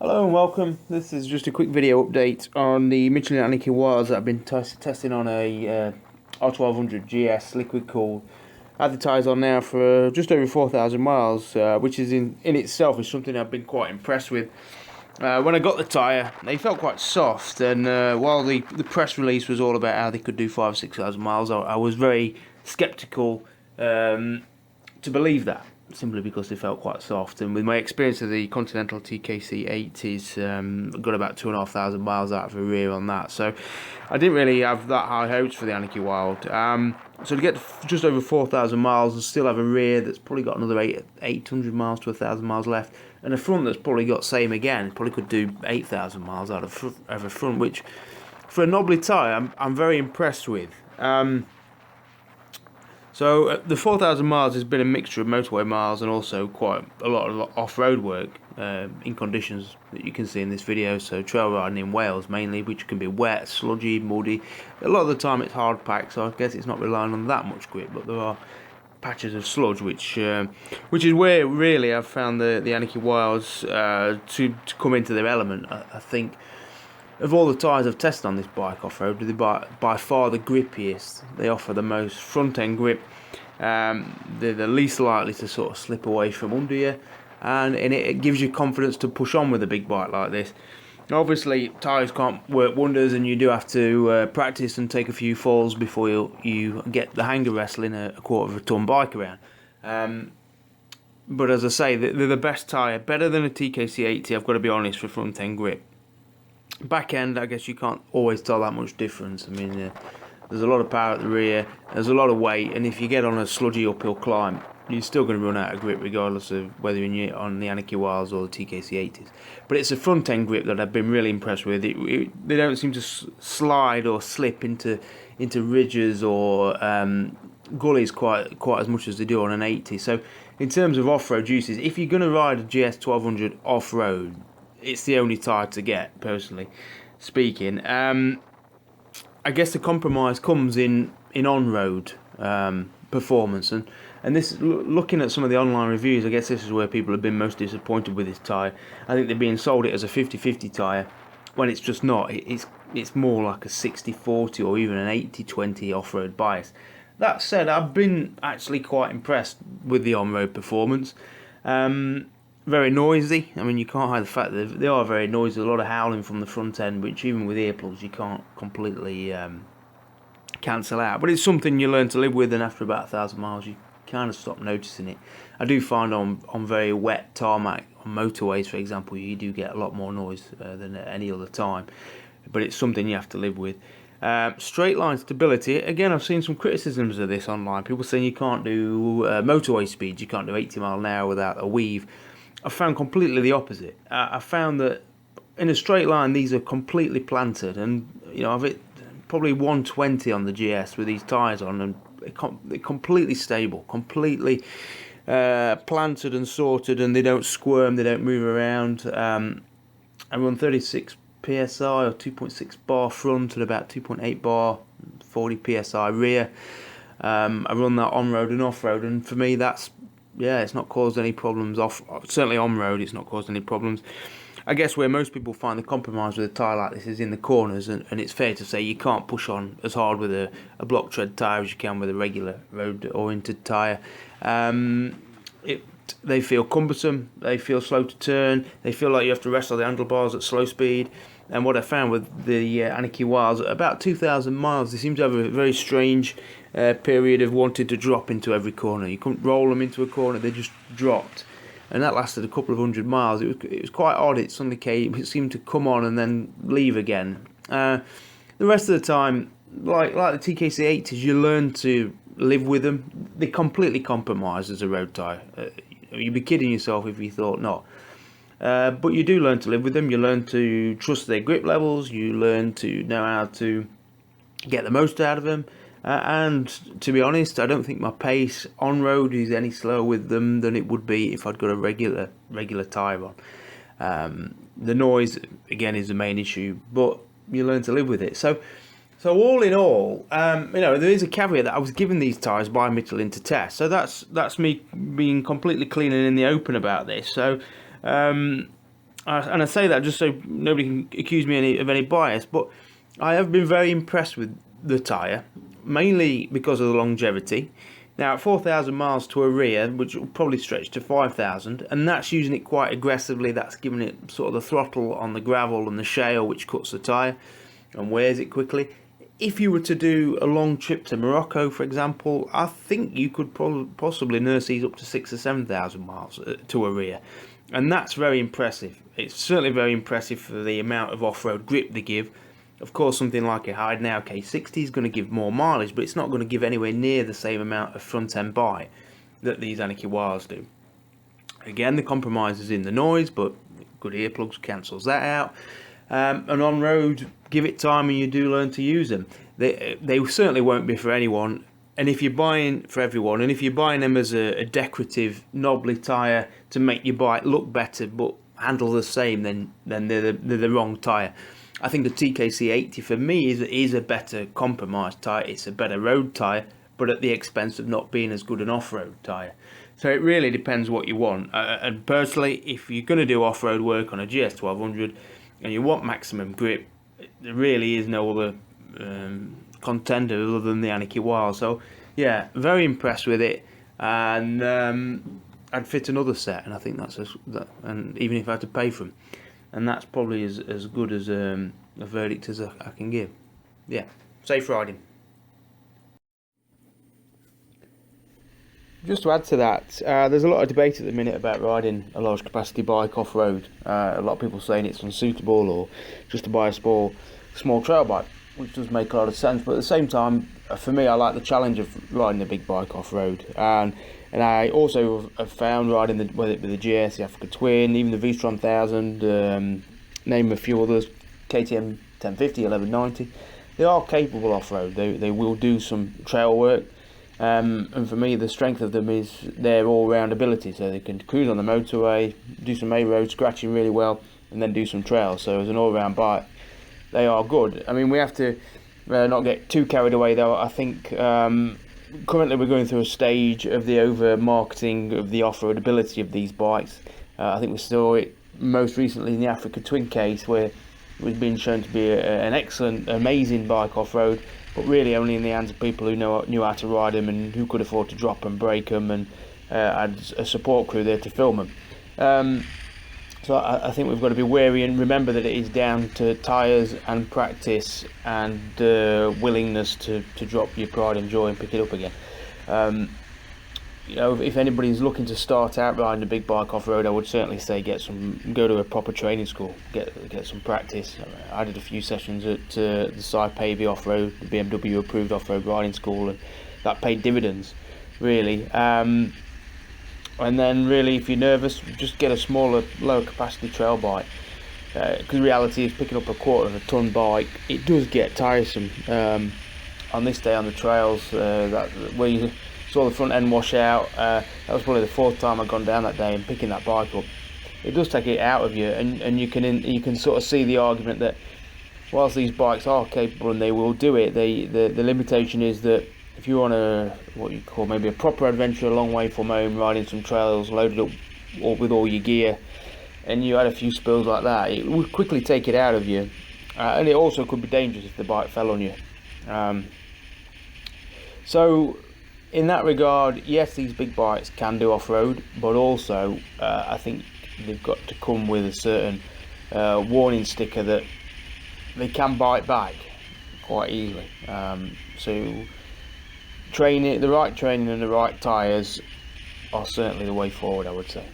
Hello and welcome. This is just a quick video update on the Michelin Anakee Wilds that I've been testing on a R1200 GS liquid cooled. I had the tyres on now for just over 4,000 miles, which is in itself is something I've been quite impressed with. When I got the tyre, they felt quite soft, and while the press release was all about how they could do 5,000 or 6,000 miles, I was very sceptical to believe that, simply because they felt quite soft. And with my experience of the Continental TKC 80s, I got about 2,500 miles out of a rear on that, so I didn't really have that high hopes for the Anakee Wild. So to get just over 4,000 miles and still have a rear that's probably got another 800 miles to 1,000 miles left, and a front that's probably got same again, probably could do 8,000 miles out of a front, which for a knobbly tyre I'm very impressed with. So the 4,000 miles has been a mixture of motorway miles and also quite a lot of off-road work in conditions that you can see in this video. So trail riding in Wales mainly, which can be wet, sludgy, muddy. A lot of the time it's hard packed, so I guess it's not relying on that much grip, but there are patches of sludge, which is where really I've found the Anakee Wilds to come into their element. I think of all the tyres I've tested on this bike off-road, they're by far the grippiest. They offer the most front-end grip. They're the least likely to sort of slip away from under you, and it gives you confidence to push on with a big bike like this. Obviously, tyres can't work wonders, and you do have to practice and take a few falls before you get the hang of wrestling a quarter of a ton bike around. But as I say, they're the best tyre, better than a TKC 80, I've got to be honest, for front-end grip. Back end, I guess you can't always tell that much difference. I mean, there's a lot of power at the rear, there's a lot of weight, and if you get on a sludgy uphill climb, you're still going to run out of grip regardless of whether you're on the Anakee Wilds or the TKC 80s. But it's a front end grip that I've been really impressed with. They don't seem to slide or slip into ridges or gullies quite as much as they do on an 80. So in terms of off-road uses, if you're going to ride a GS 1200 off-road, it's the only tyre to get, personally speaking. I guess the compromise comes in on-road performance, and this, looking at some of the online reviews, I guess this is where people have been most disappointed with this tyre. I think they're being sold it as a 50-50 tyre when it's just not. It's more like a 60-40 or even an 80-20 off-road bias. That said, I've been actually quite impressed with the on-road performance. Very noisy. I mean, you can't hide the fact that they are very noisy. A lot of howling from the front end, which even with earplugs you can't completely cancel out. But it's something you learn to live with, and after about 1,000 miles you kind of stop noticing it. I do find on very wet tarmac, on motorways for example, you do get a lot more noise than at any other time. But it's something you have to live with. Straight line stability, again I've seen some criticisms of this online. People saying you can't do motorway speeds, you can't do 80 miles an hour without a weave. I found completely the opposite. I found that in a straight line these are completely planted, and you know, I've hit probably 120 on the GS with these tyres on, and they're completely stable, completely planted and sorted, and they don't squirm, they don't move around. I run 36 psi or 2.6 bar front and about 2.8 bar 40 psi rear. I run that on road and off road, and for me that's, yeah, it's not caused any problems certainly on road. It's not caused any problems. I guess where most people find the compromise with a tyre like this is in the corners, and it's fair to say you can't push on as hard with a block tread tyre as you can with a regular road oriented tyre. They feel cumbersome, they feel slow to turn, they feel like you have to wrestle the handlebars at slow speed. And what I found with the Anakee Wilds, at about 2,000 miles, they seem to have a very strange period of wanting to drop into every corner. You couldn't roll them into a corner, they just dropped. And that lasted a couple of 100 miles. It was quite odd. It suddenly it seemed to come on and then leave again. The rest of the time, like the TKC 80s, you learn to live with them. They completely compromise as a road tyre. You'd be kidding yourself if you thought not. But you do learn to live with them. You learn to trust their grip levels. You learn to know how to get the most out of them. And to be honest, I don't think my pace on road is any slower with them than it would be if I'd got a regular tyre on. The noise again is the main issue, but you learn to live with it. So all in all, there is a caveat that I was given these tyres by Michelin to test. So that's me being completely clean and in the open about this. So and I say that just so nobody can accuse me of any bias, but I have been very impressed with the tyre, mainly because of the longevity. Now at 4,000 miles to a rear, which will probably stretch to 5,000, and that's using it quite aggressively. That's giving it sort of the throttle on the gravel and the shale, which cuts the tyre and wears it quickly. If you were to do a long trip to Morocco, for example, I think you could possibly nurse these up to 6,000 or 7,000 miles to a rear, and that's very impressive. It's certainly very impressive for the amount of off-road grip they give. Of course, something like a Hyde now K60 is going to give more mileage, but it's not going to give anywhere near the same amount of front-end bite that these Anakee Wilds do. Again, the compromise is in the noise, but good earplugs cancels that out. And on road, give it time and you do learn to use them. They certainly won't be for anyone, and if you're buying for everyone, and if you're buying them as a decorative, knobbly tyre to make your bike look better but handle the same, then they're the wrong tyre. I think the TKC 80 for me is a better compromise tyre. It's a better road tyre, but at the expense of not being as good an off-road tyre. So it really depends what you want. And personally, if you're going to do off-road work on a GS 1200 and you want maximum grip, there really is no other contender other than the Anakee Wilds. So yeah, very impressed with it, and I'd fit another set, and I think and even if I had to pay for them. And that's probably as good as a verdict as I can give. Yeah, safe riding. Just to add to that, there's a lot of debate at the minute about riding a large capacity bike off-road. A lot of people saying it's unsuitable, or just to buy a small trail bike, which does make a lot of sense. But at the same time, for me, I like the challenge of riding a big bike off-road. And I also have found riding whether it be the GS, the Africa Twin, even the V-Strom 1000, name a few others, KTM 1050, 1190, they are capable off-road. They will do some trail work, and for me the strength of them is their all-round ability. So they can cruise on the motorway, do some A-road scratching really well, and then do some trails. So as an all-round bike, they are good. I mean, we have to not get too carried away though. I think currently we're going through a stage of the over-marketing of the off-road ability of these bikes. I think we saw it most recently in the Africa Twin case, where it was being shown to be an excellent, amazing bike off-road, but really only in the hands of people who knew how to ride them and who could afford to drop and break them, and had a support crew there to film them. So I think we've got to be wary and remember that it is down to tyres and practice and willingness to drop your pride and joy and pick it up again. You know, if anybody's looking to start out riding a big bike off-road, I would certainly say go to a proper training school, get some practice. I did a few sessions at the Pavey off-road, the BMW approved off-road riding school, and that paid dividends, really. And then really, if you're nervous, just get a smaller, lower capacity trail bike. Because the reality is, picking up a 1/4 ton bike, it does get tiresome. On this day on the trails, where you saw the front end wash out, that was probably the 4th time I'd gone down that day, and picking that bike up, it does take it out of you, and you can sort of see the argument that whilst these bikes are capable and they will do it, the limitation is that if you're on what you call maybe a proper adventure a long way from home, riding some trails, loaded up with all your gear, and you had a few spills like that, it would quickly take it out of you, and it also could be dangerous if the bike fell on you. So in that regard, yes, these big bikes can do off-road, but also I think they've got to come with a certain warning sticker that they can bite back quite easily. So the right training and the right tyres are certainly the way forward, I would say.